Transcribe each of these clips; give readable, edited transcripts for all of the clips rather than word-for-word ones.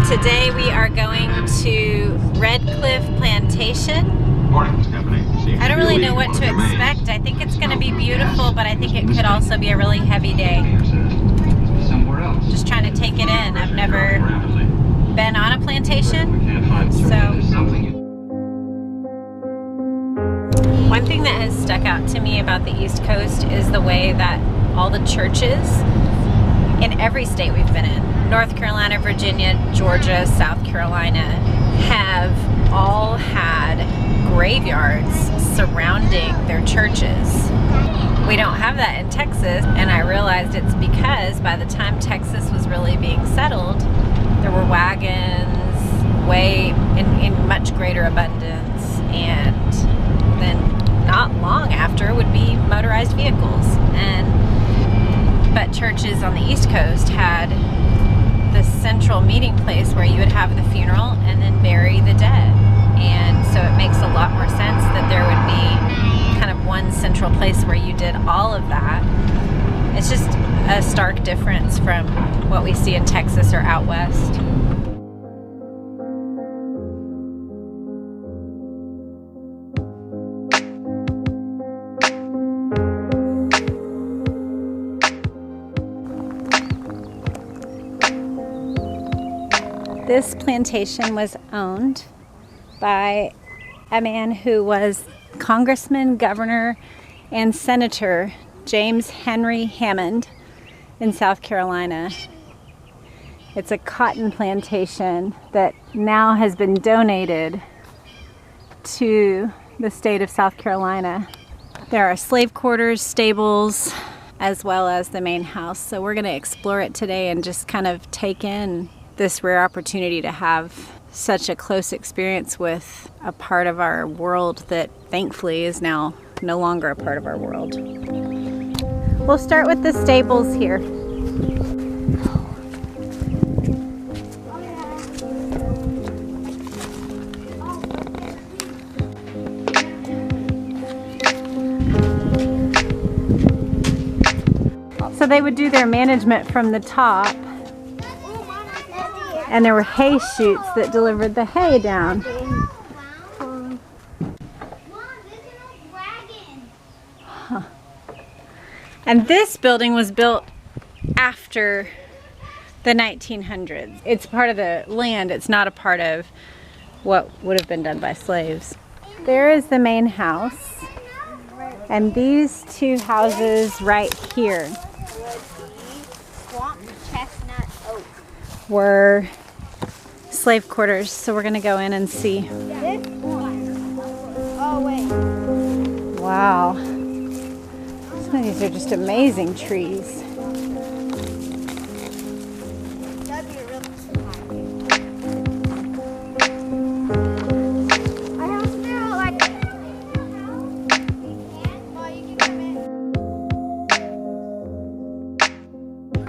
Today we are going to Redcliffe Plantation. I don't really know what to expect. I think it's going to be beautiful, but I think it could also be a really heavy day. Just trying to take it in. I've never been on a plantation, so. One thing that has stuck out to me about the East Coast is the way that all the churches in every state we've been in, North Carolina, Virginia, Georgia, South Carolina, have all had graveyards surrounding their churches. We don't have that in Texas, and I realized it's because by the time Texas was really being settled, there were wagons way in much greater abundance, and then not long after would be motorized vehicles. But churches on the East Coast had the central meeting place where you would have the funeral and then bury the dead. And so it makes a lot more sense that there would be kind of one central place where you did all of that. It's just a stark difference from what we see in Texas or out west. This plantation was owned by a man who was Congressman, Governor, and Senator James Henry Hammond in South Carolina. It's a cotton plantation that now has been donated to the state of South Carolina. There are slave quarters, stables, as well as the main house. So we're going to explore it today and just kind of take in this rare opportunity to have such a close experience with a part of our world that thankfully is now no longer a part of our world. We'll start with the stables here. So they would do their management from the top, and there were hay chutes that delivered the hay down. Huh. And this building was built after the 1900s. It's part of the land, it's not a part of what would have been done by slaves. There is the main house, and these two houses right here were slave quarters, so we're gonna go in and see. Oh wait. Wow. Some of these are just amazing trees. That'd be a real I have to like you can come in.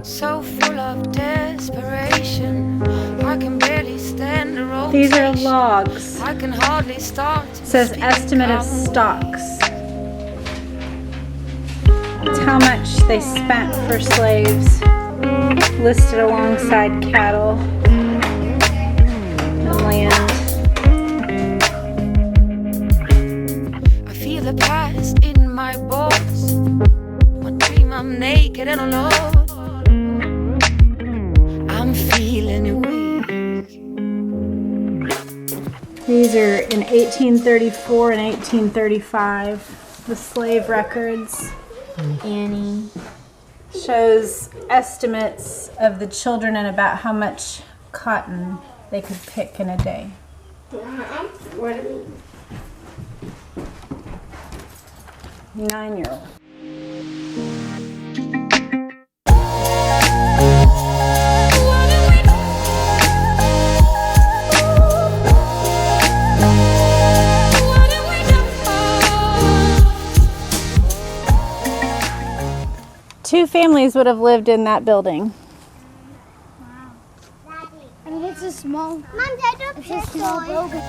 So full of desperation, I can barely stand the road. These are logs. I can hardly start. It says estimate of stocks. It's how much they spent for slaves, listed alongside cattle and land. I feel the past in my bones. My dream, I'm naked and alone. I'm feeling weak. These are in 1834 and 1835, the slave records. Annie shows estimates of the children and about how much cotton they could pick in a day. 9-year-old. Two families would have lived in that building. Wow. And it's a small. Mom, Dad, it's a small building.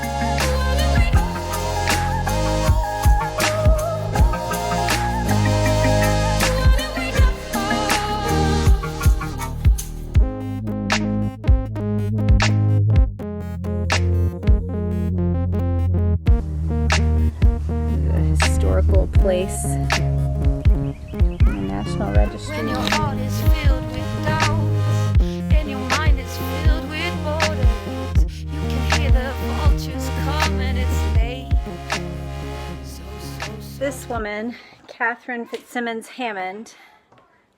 place in the National Registry. When your heart is filled with doubts and your mind is filled with borders, you can hear the vultures come and it's late. This woman, Catherine Fitzsimmons Hammond,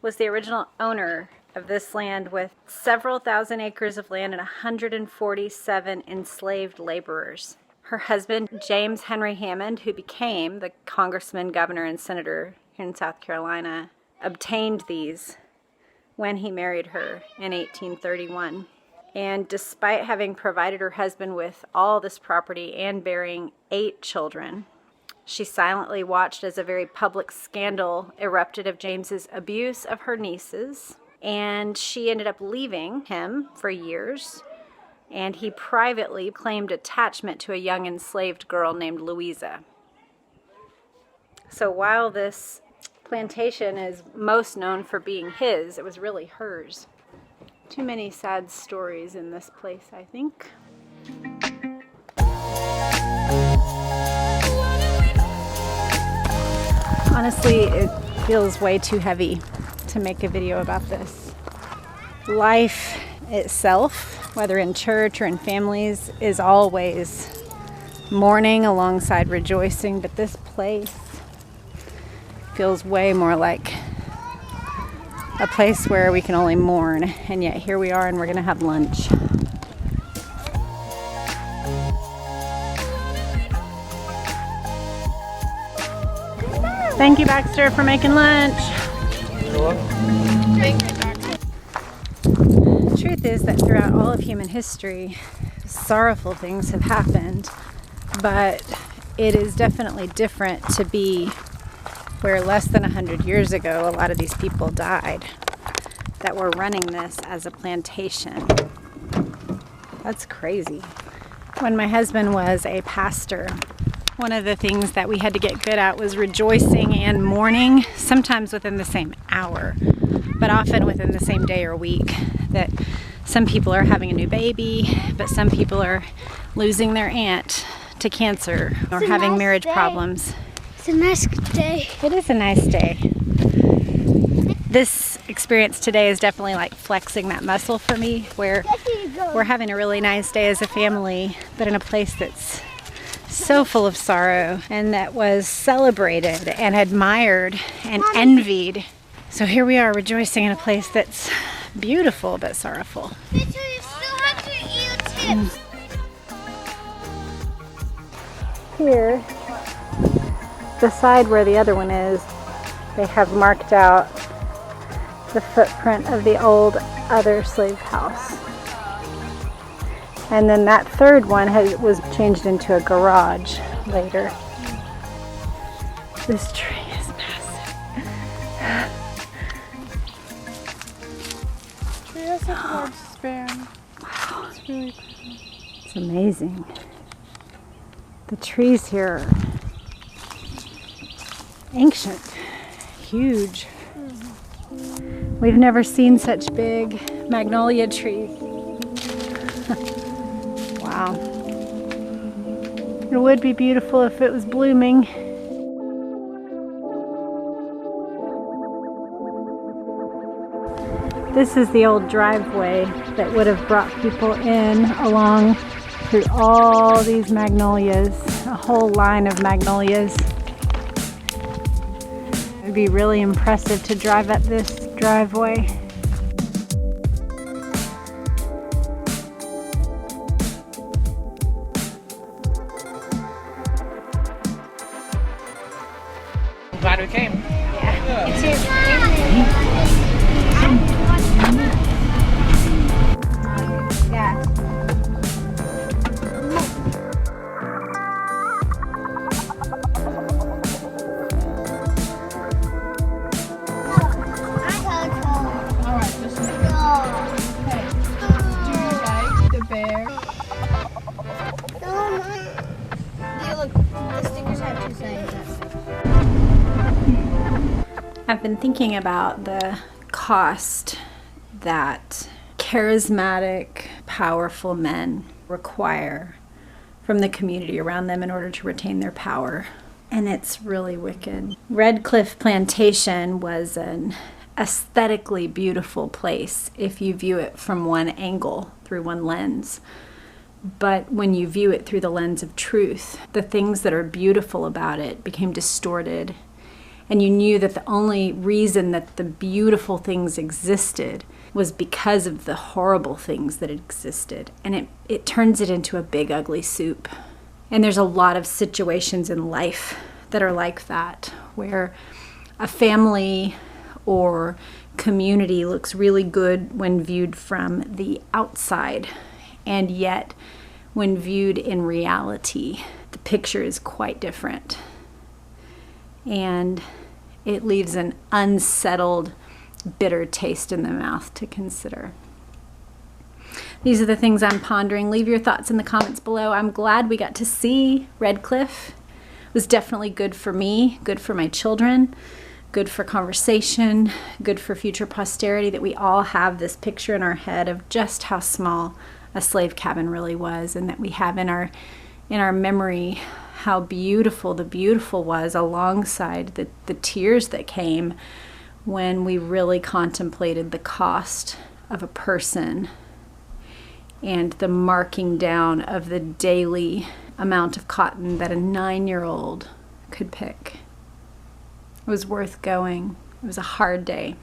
was the original owner of this land with several thousand acres of land and 147 enslaved laborers. Her husband, James Henry Hammond, who became the congressman, governor, and senator here in South Carolina, obtained these when he married her in 1831. And despite having provided her husband with all this property and bearing 8 children, she silently watched as a very public scandal erupted of James's abuse of her nieces, and she ended up leaving him for years, and he privately claimed attachment to a young enslaved girl named Louisa. So while this plantation is most known for being his, it was really hers. Too many sad stories in this place, I think. Honestly, it feels way too heavy to make a video about this. Life itself, whether in church or in families, is always mourning alongside rejoicing, but this place feels way more like a place where we can only mourn, and yet here we are and we're gonna have lunch. Thank you, Baxter, for making lunch. The truth is that throughout all of human history, sorrowful things have happened, but it is definitely different to be where less than 100 years ago a lot of these people died that were running this as a plantation. That's crazy. When my husband was a pastor, one of the things that we had to get good at was rejoicing and mourning, sometimes within the same hour, but often within the same day or week. That some people are having a new baby, but some people are losing their aunt to cancer or having marriage problems. It's a nice day. It is a nice day. This experience today is definitely like flexing that muscle for me, where we're having a really nice day as a family, but in a place that's so full of sorrow and that was celebrated and admired and envied. So here we are rejoicing in a place that's beautiful but sorrowful. Here, the side where the other one is, they have marked out the footprint of the old other slave house. And then that third one was changed into a garage later. This tree is massive. Tree has a large span. Wow. It's really pretty. It's amazing. The trees here are ancient, huge. We've never seen such big magnolia trees. Wow. It would be beautiful if it was blooming. This is the old driveway that would have brought people in along through all these magnolias, a whole line of magnolias. It would be really impressive to drive up this driveway. Glad we came. Yeah. Me too. Yeah. Alright, just okay. Do you like the bear? Yeah, look, the stickers have two sayings. I've been thinking about the cost that charismatic, powerful men require from the community around them in order to retain their power. and it's really wicked. Redcliffe Plantation was an aesthetically beautiful place if you view it from one angle, through one lens. But when you view it through the lens of truth, the things that are beautiful about it became distorted. And you knew that the only reason that the beautiful things existed was because of the horrible things that existed. And it turns it into a big, ugly soup. And there's a lot of situations in life that are like that, where a family or community looks really good when viewed from the outside. And yet, when viewed in reality, the picture is quite different. And it leaves an unsettled, bitter taste in the mouth to consider. These are the things I'm pondering. Leave your thoughts in the comments below. I'm glad we got to see Redcliffe. It was definitely good for me, good for my children, good for conversation, good for future posterity, that we all have this picture in our head of just how small a slave cabin really was, and that we have in our memory how beautiful the beautiful was, alongside the tears that came when we really contemplated the cost of a person and the marking down of the daily amount of cotton that a 9-year-old could pick. It was worth going. It was a hard day.